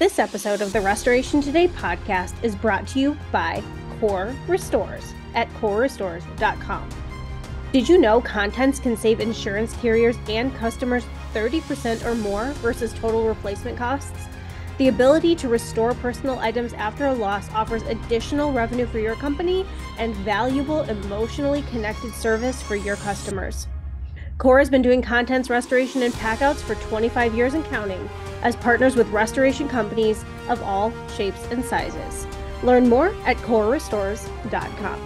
This episode of the Restoration Today podcast is brought to you by Core Restores at corerestores.com. Did you know contents can save insurance carriers and customers 30% or more versus total replacement costs? The ability to restore personal items after a loss offers additional revenue for your company and valuable emotionally connected service for your customers. Core has been doing contents restoration and packouts for 25 years and counting as partners with restoration companies of all shapes and sizes. Learn more at corerestores.com.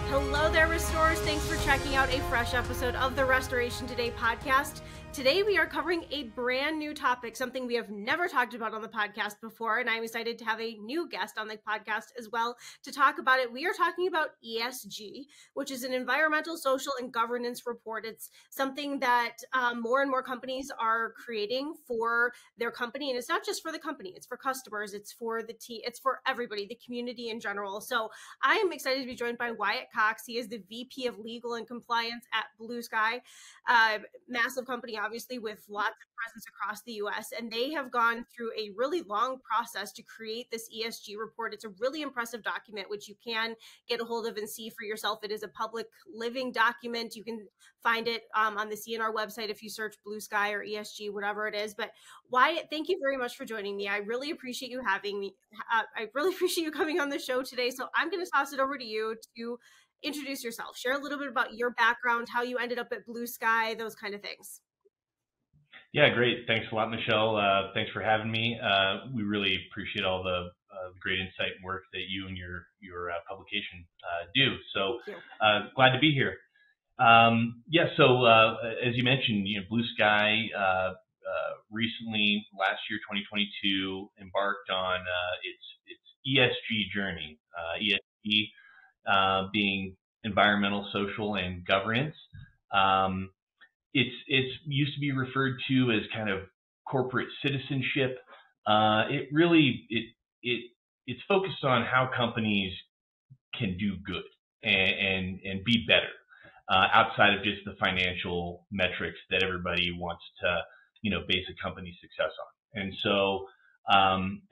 Hello there, Restorers. Thanks for checking out a fresh episode of the Restoration Today podcast. Today, we are covering a brand new topic, something we have never talked about on the podcast before, and I'm excited to have a new guest on the podcast as well to talk about it. We are talking about ESG, which is an environmental, social, and governance report. It's something that more and more companies are creating for their company, and it's not just for the company, it's for customers, it's for the team, it's for everybody, the community in general. So I am excited to be joined by Wyatt Cox. He is the VP of Legal and Compliance at BluSky, massive company, obviously, with lots of presence across the US, and they have gone through a really long process to create this ESG report. It's a really impressive document, which you can get a hold of and see for yourself. It is a public living document. You can find it on the CNR website if you search BluSky or ESG, whatever it is. But Wyatt, thank you very much for joining me. I really appreciate you having me. I really appreciate you coming on the show today. So I'm going to toss it over to you to introduce yourself, share a little bit about your background, how you ended up at BluSky, those kind of things. Yeah, great. Thanks a lot, Michelle. Thanks for having me. We really appreciate all the great insight and work that you and your publication do. So glad to be here. So as you mentioned, BluSky recently, last year, 2022, embarked on its ESG journey. ESG being environmental, social, and governance. It's used to be referred to as kind of corporate citizenship. It's focused on how companies can do good and be better outside of just the financial metrics that everybody wants to base a company's success on. And so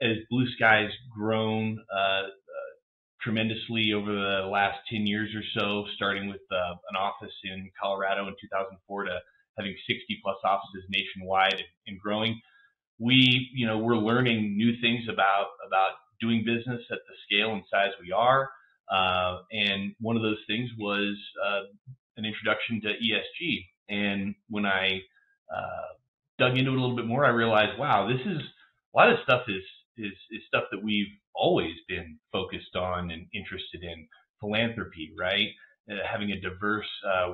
as BluSky's grown tremendously over the last 10 years or so, starting with an office in Colorado in 2004 to having 60 plus offices nationwide and growing. We're learning new things about doing business at the scale and size we are. And one of those things was an introduction to ESG. And when I dug into it a little bit more, I realized, wow, this is a lot of stuff is stuff that we've always been focused on and interested in. Philanthropy, right? Having a diverse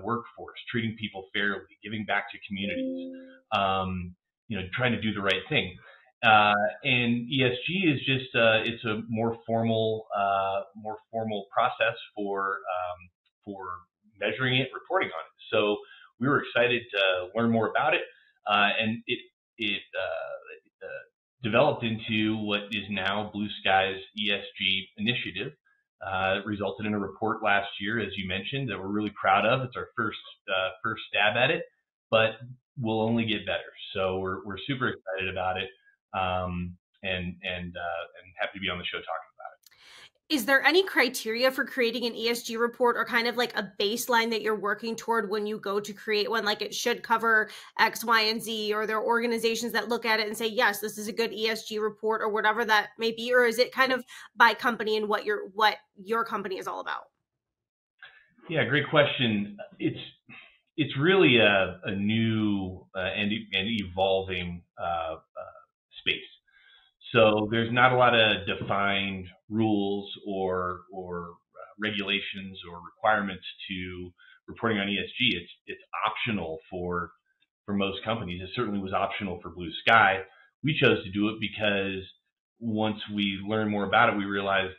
workforce, treating people fairly, giving back to communities, trying to do the right thing. And ESG is just it's a more formal process for measuring it, reporting on it. So we were excited to learn more about it, and it developed into what is now BluSky's ESG initiative. It resulted in a report last year, as you mentioned, that we're really proud of. It's our first stab at it, but we'll only get better. So we're super excited about it, and happy to be on the show talking about it. Is there any criteria for creating an ESG report, or kind of like a baseline that you're working toward when you go to create one? Like, it should cover X, Y, and Z, or there are organizations that look at it and say, yes, this is a good ESG report, or whatever that may be? Or is it kind of by company and what your company is all about? Yeah, great question. It's really a new and evolving space. So there's not a lot of defined rules or regulations or requirements to reporting on ESG. It's optional for most companies. It certainly was optional for BluSky. We chose to do it because once we learned more about it, we realized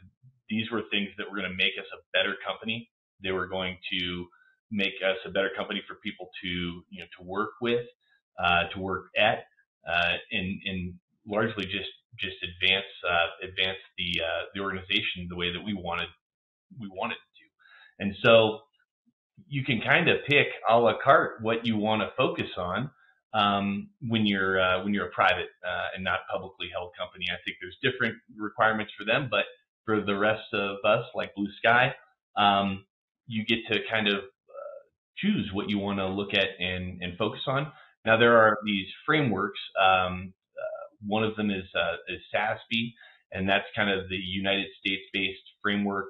these were things that were going to make us a better company. They were going to make us a better company for people to work with, to work at, and largely just advance the organization the way that we wanted to. And so you can kind of pick a la carte what you want to focus on. when you're a private and not publicly held company. I think there's different requirements for them, but for the rest of us, like BluSky, you get to kind of choose what you want to look at and focus on. Now there are these frameworks. One of them is SASB, and that's kind of the United States-based framework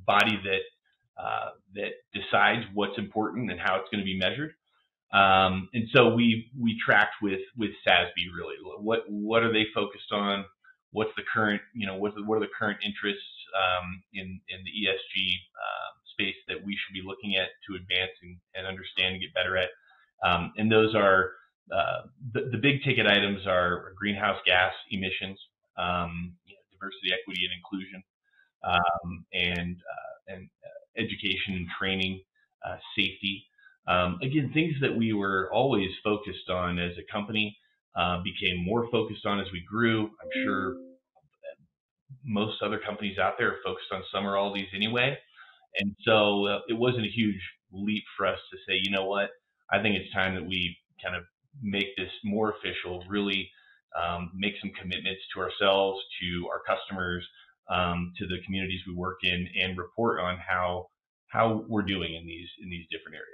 body that decides what's important and how it's going to be measured. And so we tracked with SASB really. What are they focused on? What's the current, what are the current interests in the ESG space that we should be looking at to advance and understand and get better at? And those are the big ticket items are greenhouse gas emissions, diversity, equity, and inclusion, and education and training, safety. Again, things that we were always focused on as a company became more focused on as we grew. I'm sure most other companies out there are focused on some or all of these anyway. And so it wasn't a huge leap for us to say, you know what, I think it's time that we kind of make this more official, really make some commitments to ourselves, to our customers, to the communities we work in, and report on how we're doing in these different areas.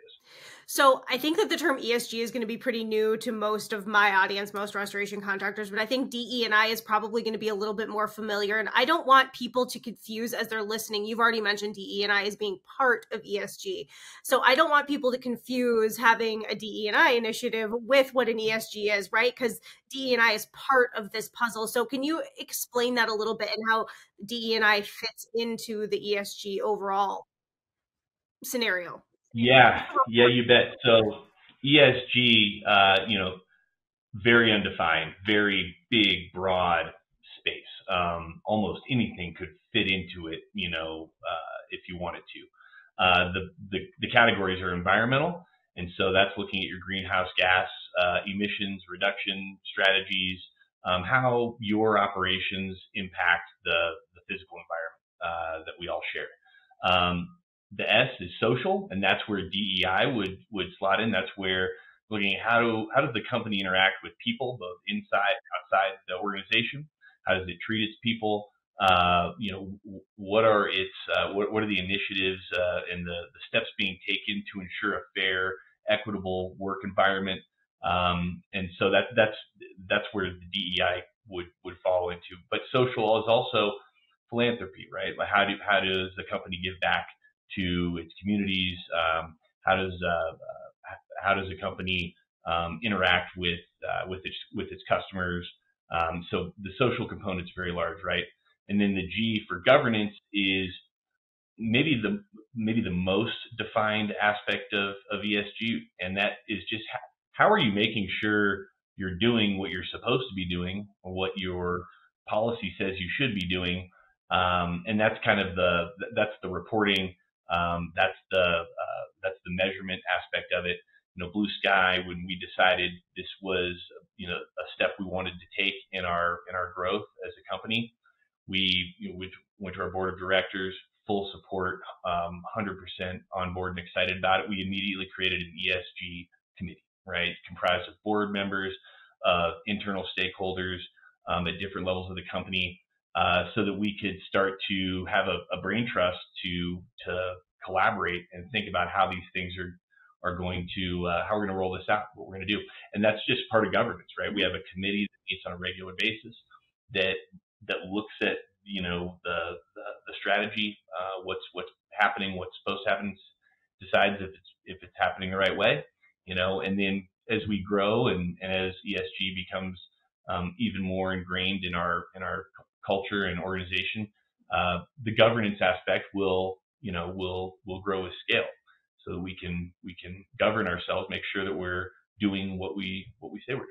So I think that the term ESG is going to be pretty new to most of my audience, most restoration contractors, but I think DE&I is probably going to be a little bit more familiar. And I don't want people to confuse as they're listening. You've already mentioned DE&I as being part of ESG. So I don't want people to confuse having a DE&I initiative with what an ESG is, right? Because DE&I is part of this puzzle. So can you explain that a little bit and how DE&I fits into the ESG overall scenario? Yeah, you bet. So ESG, very undefined, very big, broad space. Almost anything could fit into it, if you wanted to. The categories are environmental, and so that's looking at your greenhouse gas emissions reduction strategies, how your operations impact the physical environment that we all share. The S is social, and that's where DEI would slot in. That's where looking at how does the company interact with people, both inside and outside the organization. How does it treat its people? What are the initiatives and the steps being taken to ensure a fair, equitable work environment? And so that's where the DEI would fall into. But social is also philanthropy, right? Like how does the company give back to its communities? How does a company interact with its customers? So the social component is very large, right? And then the G for governance is maybe the most defined aspect of ESG, and that is just how are you making sure you're doing what you're supposed to be doing, or what your policy says you should be doing, and that's kind of that's the reporting. That's the measurement aspect of it. BluSky, when we decided this was a step we wanted to take in our growth as a company, we went to our board of directors, full support, 100% on board and excited about it. We immediately created an ESG committee, right, comprised of board members, internal stakeholders at different levels of the company. So that we could start to have a brain trust to collaborate and think about how these things are going to how we're going to roll this out, what we're going to do, and that's just part of governance, right? We have a committee that meets on a regular basis that looks at the strategy, what's happening, what's supposed to happen, decides if it's happening the right way, and then as we grow and as ESG becomes even more ingrained in our culture and organization, the governance aspect will grow with scale, so that we can govern ourselves, make sure that we're doing what we say we're doing.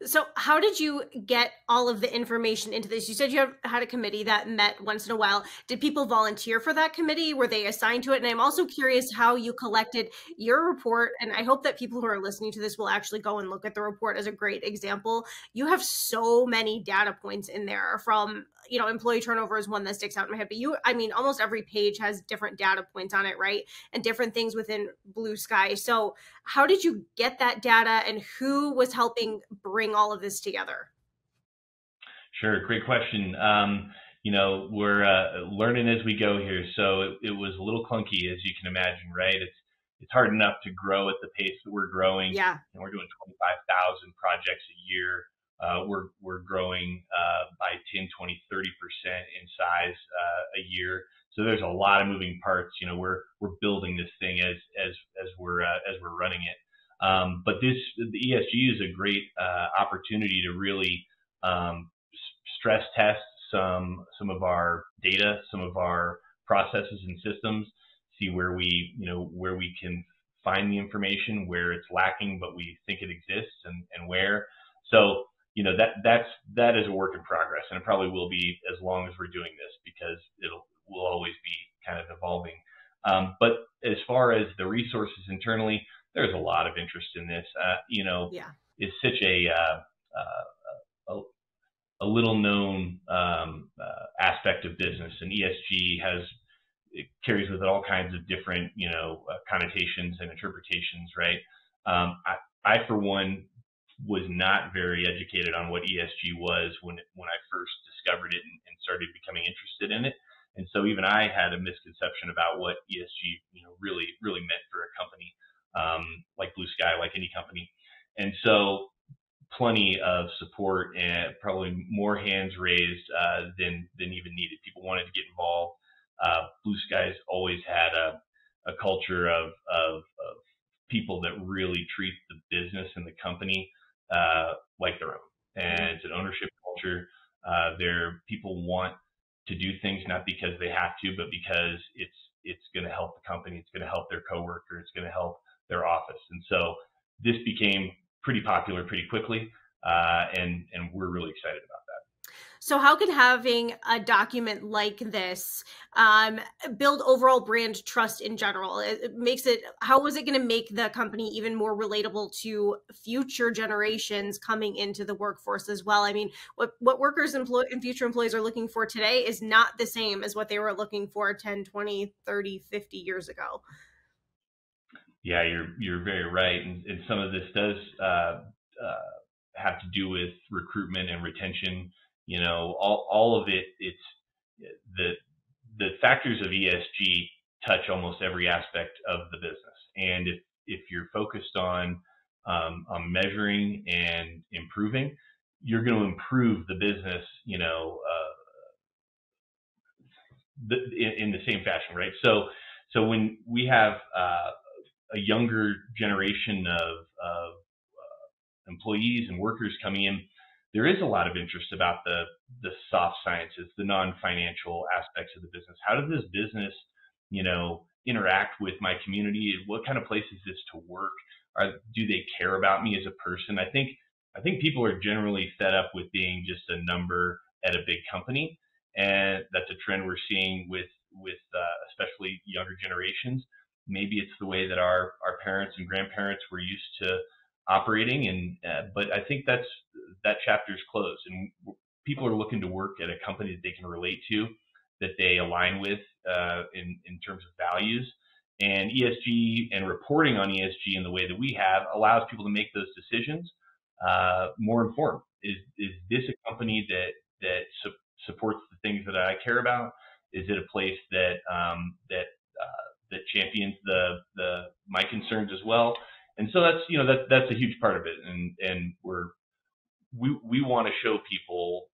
So how did you get all of the information into this? You said you had a committee that met once in a while. Did people volunteer for that committee? Were they assigned to it? And I'm also curious how you collected your report. And I hope that people who are listening to this will actually go and look at the report as a great example. You have so many data points in there from, employee turnover is one that sticks out in my head, but almost every page has different data points on it, right? And different things within BluSky. So how did you get that data and who was helping bring all of this together? Sure, great question. We're learning as we go here, so it was a little clunky, as you can imagine, right? It's hard enough to grow at the pace that we're growing. Yeah. And we're doing 25,000 projects a year. We're growing by 10, 20, 30% in size a year. So there's a lot of moving parts. We're building this thing as we're running it. But the ESG is a great opportunity to really stress test some of our data, some of our processes and systems, see where we can find the information, where it's lacking, but we think it exists, and where. So that is a work in progress, and it probably will be as long as we're doing this, because will always be kind of evolving. But as far as the resources internally, there's a lot of interest in this. Yeah. It's such a little known aspect of business, and ESG it carries with it all kinds of different connotations and interpretations, right? I for one was not very educated on what ESG was when I first discovered it and started becoming interested in it. And so even I had a misconception about what ESG really meant for a company like BluSky, like any company. And so plenty of support and probably more hands raised than even needed. People wanted to get involved. BluSky's always had a culture of people that really treat the business and the company like their own. And it's an ownership culture. People want to do things not because they have to, but because it's going to help the company, it's going to help their coworker, it's going to help their office. And so this became pretty popular pretty quickly, and we're really excited about that. So how can having a document like this build overall brand trust in general? How was it going to make the company even more relatable to future generations coming into the workforce as well? I mean, what workers and future employees are looking for today is not the same as what they were looking for 10, 20, 30, 50 years ago. Yeah, you're very right. And some of this does have to do with recruitment and retention. All of it. It's the factors of ESG touch almost every aspect of the business. And if you're focused on measuring and improving, you're going to improve the business, in the same fashion, right? So when we have a younger generation of employees and workers coming in, there is a lot of interest about the soft sciences, the non-financial aspects of the business. How does this business, interact with my community? What kind of place is this to work? Do they care about me as a person? I think people are generally fed up with being just a number at a big company, and that's a trend we're seeing with especially younger generations. Maybe it's the way that our parents and grandparents were used to operating, but I think that chapter's closed, and people are looking to work at a company that they can relate to, that they align with in terms of values. And ESG and reporting on ESG in the way that we have allows people to make those decisions more informed. Is this a company that supports the things that I care about? Is it a place that champions my concerns as well? And so that's a huge part of it, and we want to show people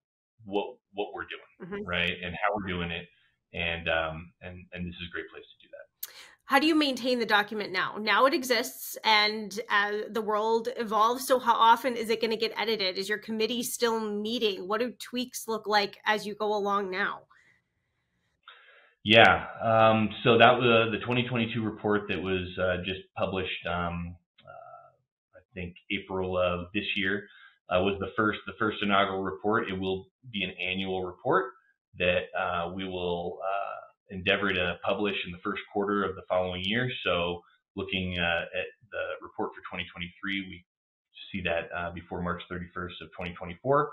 what we're doing, right, and how we're doing it, and this is a great place to do that. How do you maintain the document now? Now it exists, and as the world evolves, so how often is it going to get edited? Is your committee still meeting? What do tweaks look like as you go along now? Yeah, so that was the 2022 report that was just published, I think April of this year. was the first inaugural report. It will be an annual report that we will endeavor to publish in the first quarter of the following year. So looking at the report for 2023, we see that before March 31st of 2024.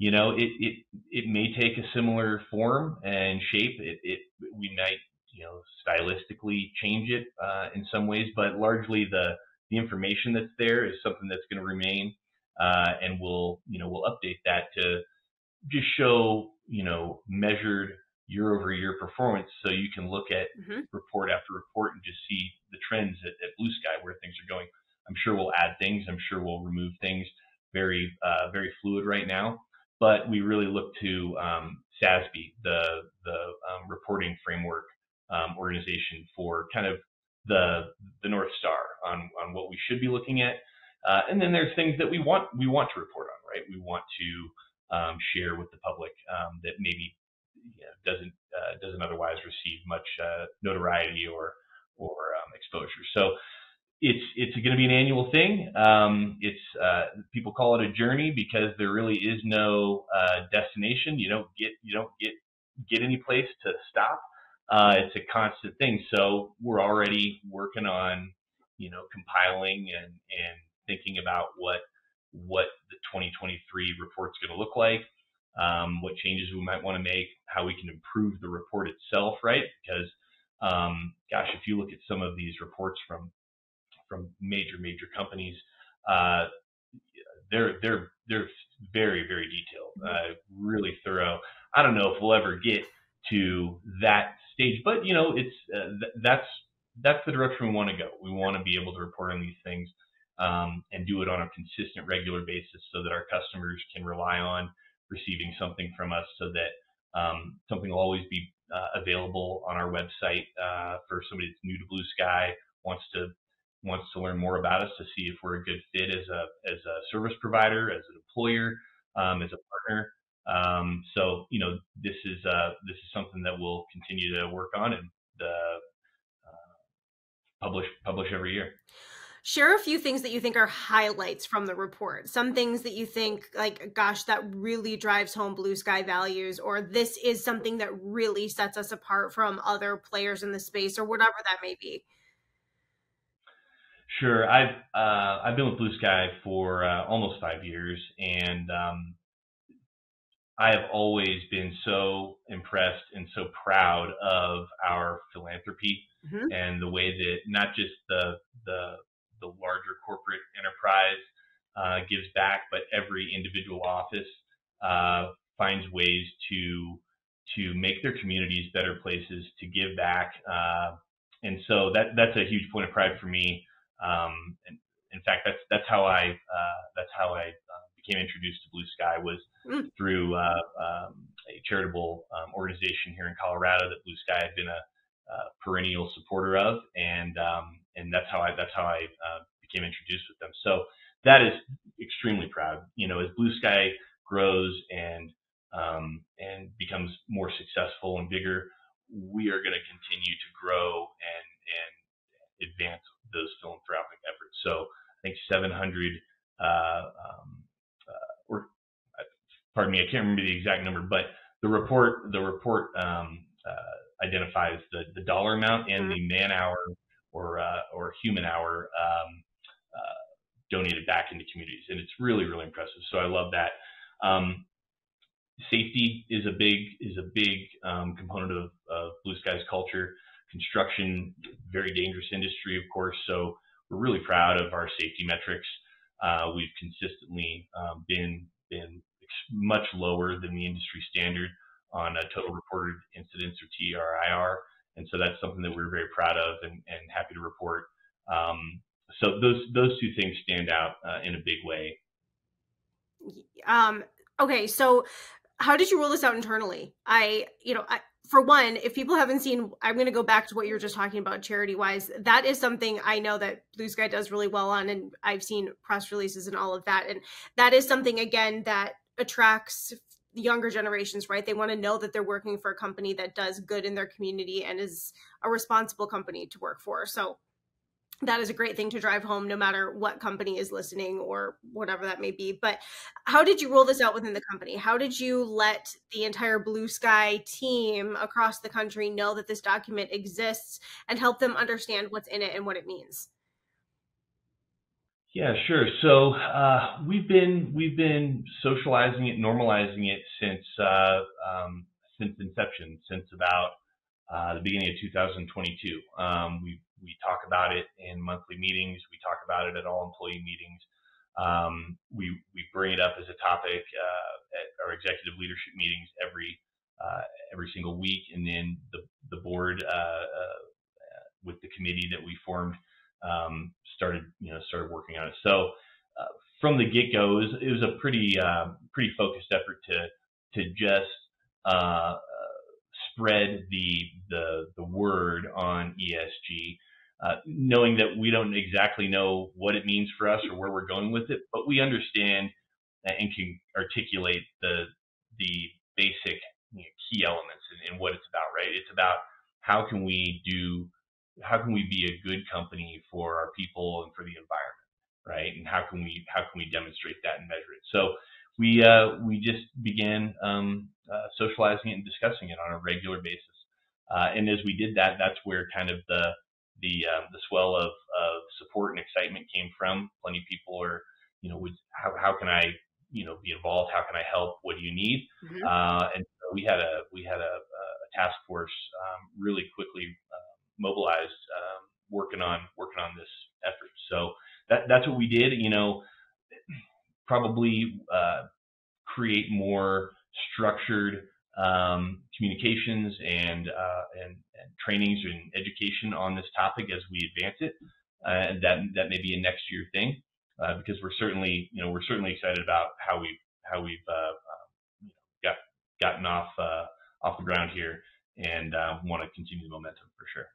It may take a similar form and shape. We might, stylistically change it in some ways, but largely the information that's there is something that's going to remain, and we'll update that to just show, measured year-over-year performance, so you can look at report after report and just see the trends at BluSky, where things are going. I'm sure we'll add things. I'm sure we'll remove things. Very fluid right now, but we really look to SASB, the reporting framework organization, for kind of the North Star on what we should be looking at. And then there's things that we want to report on, right? We want to share with the public that maybe doesn't otherwise receive much notoriety or exposure. So it's going to be an annual thing. People call it a journey because there really is no destination. You don't get any place to stop. It's a constant thing. So we're already working on compiling and thinking about what the 2023 report's going to look like, what changes we might want to make, how we can improve the report itself, right? Because if you look at some of these reports from major companies, they're very, very detailed, really thorough. I don't know if we'll ever get to that stage, but it's that's the direction we want to go. We want to be able to report on these things and do it on a consistent, regular basis, so that our customers can rely on receiving something from us, so that something will always be available on our website for somebody that's new to BluSky, wants to learn more about us, to see if we're a good fit as a service provider, as an employer, as a partner. So this is something that we'll continue to work on and publish every year. Share a few things that you think are highlights from the report. Some things that you think, like, gosh, that really drives home BluSky values, or this is something that really sets us apart from other players in the space, or whatever that may be. Sure. I've been with BluSky for almost 5 years, and I have always been so impressed and so proud of our philanthropy and the way that not just the larger corporate enterprise gives back, but every individual office finds ways to make their communities better places to give back. And so that's a huge point of pride for me. And in fact, that's how I became introduced to BluSky, was through a charitable organization here in Colorado that BluSky had been a perennial supporter of, and that's how I became introduced with them. So that is extremely proud. As BluSky grows and becomes more successful and bigger, we are going to continue to grow and advance those philanthropic efforts. So I think 700, pardon me, I can't remember the exact number, but the report identifies the dollar amount and the man hour or human hour donated back into communities, and it's really, really impressive. So I love that. Safety is a big component of BluSky's culture. Construction, very dangerous industry, of course. So we're really proud of our safety metrics. We've consistently been much lower than the industry standard on a total reported incidents, or TRIR, and so that's something that we're very proud of and happy to report. So those two things stand out in a big way. Okay, so how did you roll this out internally? For one, if people haven't seen, I'm going to go back to what you were just talking about charity-wise. That is something I know that BluSky does really well on, and I've seen press releases and all of that. And that is something, again, that attracts the younger generations, right? They want to know that they're working for a company that does good in their community and is a responsible company to work for. So That is a great thing to drive home, no matter what company is listening or whatever that may be. But how did you roll this out within the company? How did you let the entire BluSky team across the country know that this document exists and help them understand what's in it and what it means? Yeah, sure. So we've been socializing it, normalizing it since inception, since about the beginning of 2022. We talk about it in monthly meetings. We talk about it at all employee meetings. We bring it up as a topic at our executive leadership meetings every single week, and then the board with the committee that we formed started working on it. So from the get go, it was a pretty focused effort to just uh, spread the word on ESG, knowing that we don't exactly know what it means for us or where we're going with it, but we understand and can articulate the basic key elements and what it's about. Right? It's about how can we do how can we be a good company for our people and for the environment, right? And how can we demonstrate that and measure it? So we just began socializing it and discussing it on a regular basis. And as we did that, that's where kind of the swell of support and excitement came from. Plenty of people are, would how can I be involved? How can I help? What do you need? Mm-hmm. And so we had a task force really quickly mobilized, working on this effort. So that's what we did. Probably create more structured communications and trainings and education on this topic as we advance it. And that may be a next year thing, because we're certainly excited about how we've got gotten off the ground here, and want to continue the momentum for sure.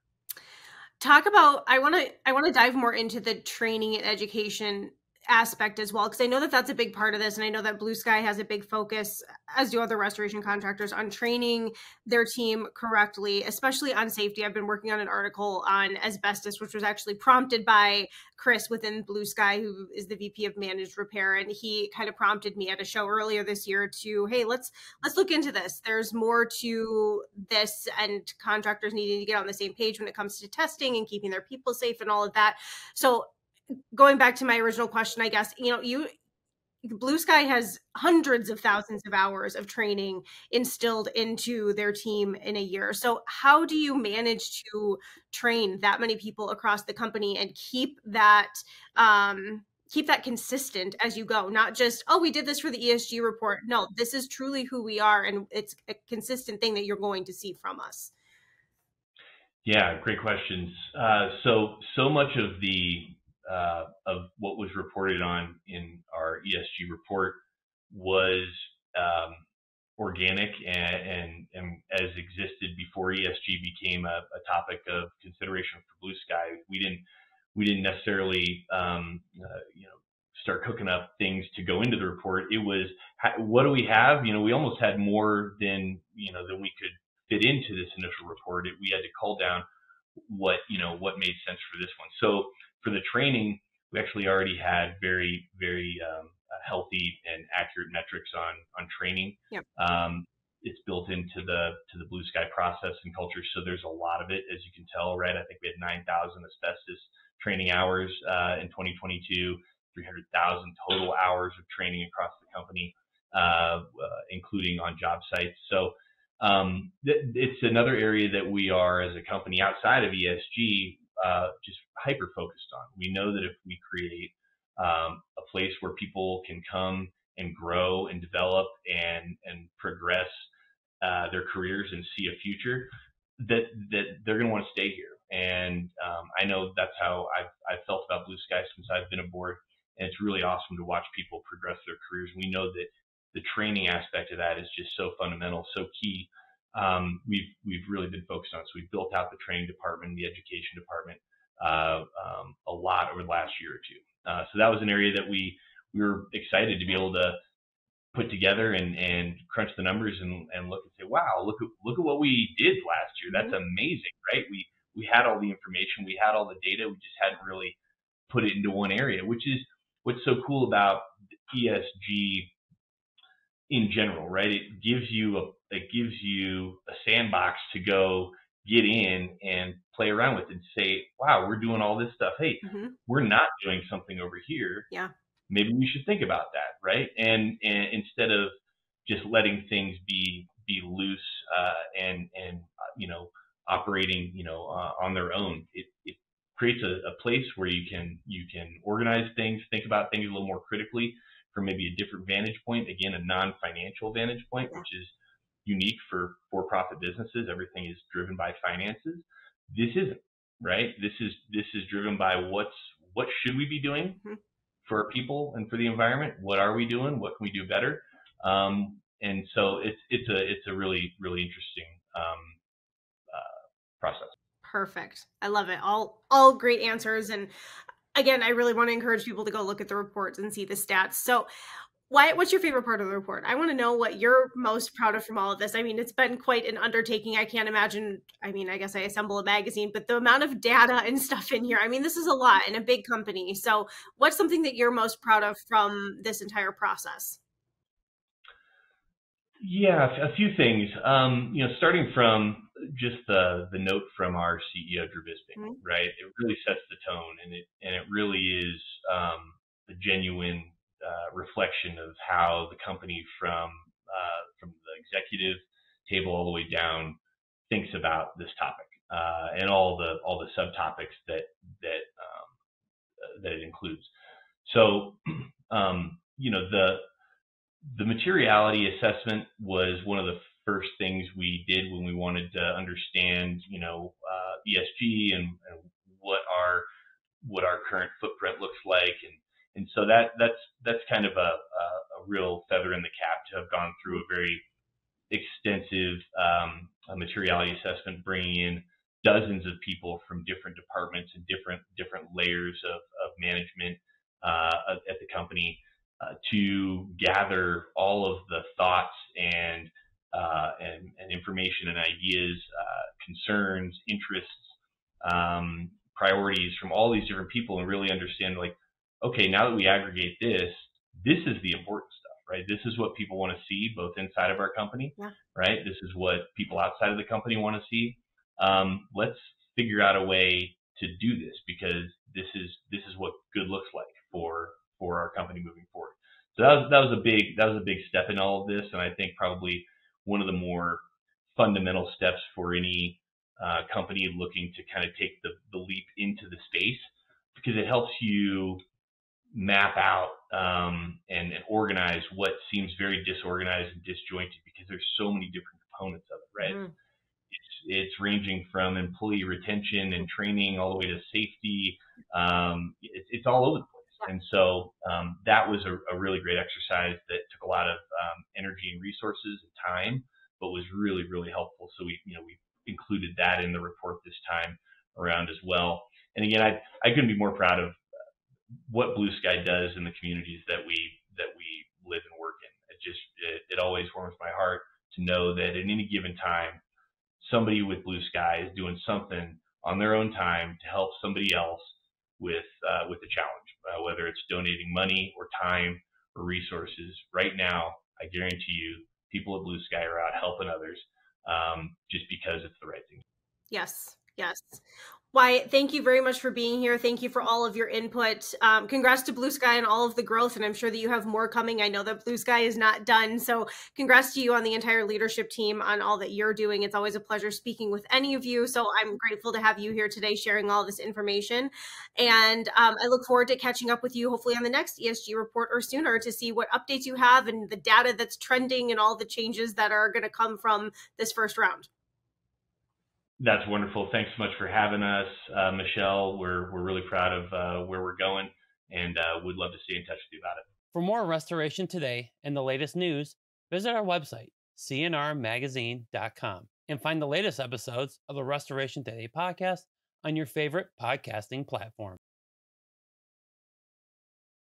Talk about, I want to dive more into the training and education aspect as well, because I know that that's a big part of this, and I know that BluSky has a big focus, as do other restoration contractors, on training their team correctly, especially on safety. I've been working on an article on asbestos, which was actually prompted by Chris within BluSky, who is the VP of Managed Repair, and he kind of prompted me at a show earlier this year to, hey, let's look into this. There's more to this, and contractors needing to get on the same page when it comes to testing and keeping their people safe and all of that. So going back to my original question, I guess, BluSky has hundreds of thousands of hours of training instilled into their team in a year. So how do you manage to train that many people across the company and keep that consistent as you go? Not just, oh, we did this for the ESG report. No, this is truly who we are, and it's a consistent thing that you're going to see from us. Yeah, great questions. So much of what was reported on in our ESG report was organic and as existed before ESG became a topic of consideration for BluSky. We didn't necessarily start cooking up things to go into the report. It was, what do we have? We almost had more than we could fit into this initial report. We had to cull down what made sense for this one. So for the training, we actually already had very very healthy and accurate metrics on training. Yep. It's built into the BluSky process and culture, so there's a lot of it, as you can tell, right? I think we had 9,000 asbestos training hours in 2022, 300,000 total hours of training across the company, including on job sites. So it's another area that we are, as a company outside of ESG, just hyper focused on. We know that if we create a place where people can come and grow and develop and progress their careers and see a future, that they're going to want to stay here. And I know that's how I've felt about BluSky since I've been aboard, and it's really awesome to watch people progress their careers. We know that the training aspect of that is just so fundamental, so key. We've really been focused on it. So we've built out the training department, the education department, a lot over the last year or two. So that was an area that we were excited to be able to put together and crunch the numbers and look and say, wow, look at what we did last year. That's amazing, right? We we had all the information, we had all the data, we just hadn't really put it into one area, which is what's so cool about ESG in general, right? It gives you a sandbox to go get in and play around with and say, wow, we're doing all this stuff. Hey, we're not doing something over here. Yeah. Maybe we should think about that, right? And instead of just letting things be loose and operating on their own, it creates a place where you can organize things, think about things a little more critically from maybe a different vantage point, again, a non-financial vantage point, which is unique for for-profit businesses. Everything is driven by finances. This isn't, right? This is driven by what should we be doing for our people and for the environment? What are we doing? What can we do better? And so it's a really, really interesting process. Perfect. I love it. All great answers. And again, I really want to encourage people to go look at the reports and see the stats. So what's your favorite part of the report? I want to know what you're most proud of from all of this. I mean, it's been quite an undertaking. I can't imagine. I mean, I guess I assemble a magazine, but the amount of data and stuff in here, I mean, this is a lot in a big company. So what's something that you're most proud of from this entire process? Yeah, a few things. Starting from just the note from our CEO, Drew Bisping, right? It really sets the tone, and it really is a genuine reflection of how the company from the executive table all the way down thinks about this topic and all the subtopics that it includes. So, the materiality assessment was one of the first things we did when we wanted to understand, ESG and what our current footprint looks like, and so that's kind of a real feather in the cap to have gone through a very extensive materiality assessment, bringing in dozens of people from different departments and different layers of management at the company to gather all of the thoughts and information and ideas, concerns, interests, priorities from all these different people, and really understand, like, okay, now that we aggregate this is the important stuff, right? This is what people want to see, both inside of our company, right? This is what people outside of the company want to see. Let's figure out a way to do this, because this is what good looks like for our company moving forward. So that was a big step in all of this, and I think probably one of the more fundamental steps for any company looking to kind of take the leap into the space, because it helps you map out and organize what seems very disorganized and disjointed, because there's so many different components of it, right? It's ranging from employee retention and training all the way to safety. It's all over the place. And so that was a really great exercise that took a lot of energy and resources and time, but was really, really helpful. So we included that in the report this time around as well. And again, I couldn't be more proud of what BluSky does in the communities that we live and work in. It always warms my heart to know that at any given time, somebody with BluSky is doing something on their own time to help somebody else with the challenge, whether it's donating money or time or resources. Right now, I guarantee you, people at BluSky are out helping others just because it's the right thing. Yes. Wyatt, thank you very much for being here. Thank you for all of your input. Congrats to BluSky and all of the growth, and I'm sure that you have more coming. I know that BluSky is not done, so congrats to you on the entire leadership team on all that you're doing. It's always a pleasure speaking with any of you, so I'm grateful to have you here today sharing all this information. And I look forward to catching up with you hopefully on the next ESG report or sooner to see what updates you have and the data that's trending and all the changes that are going to come from this first round. That's wonderful. Thanks so much for having us, Michelle. We're really proud of where we're going, and would love to stay in touch with you about it. For more Restoration Today and the latest news, visit our website, cnrmagazine.com, and find the latest episodes of the Restoration Today podcast on your favorite podcasting platform.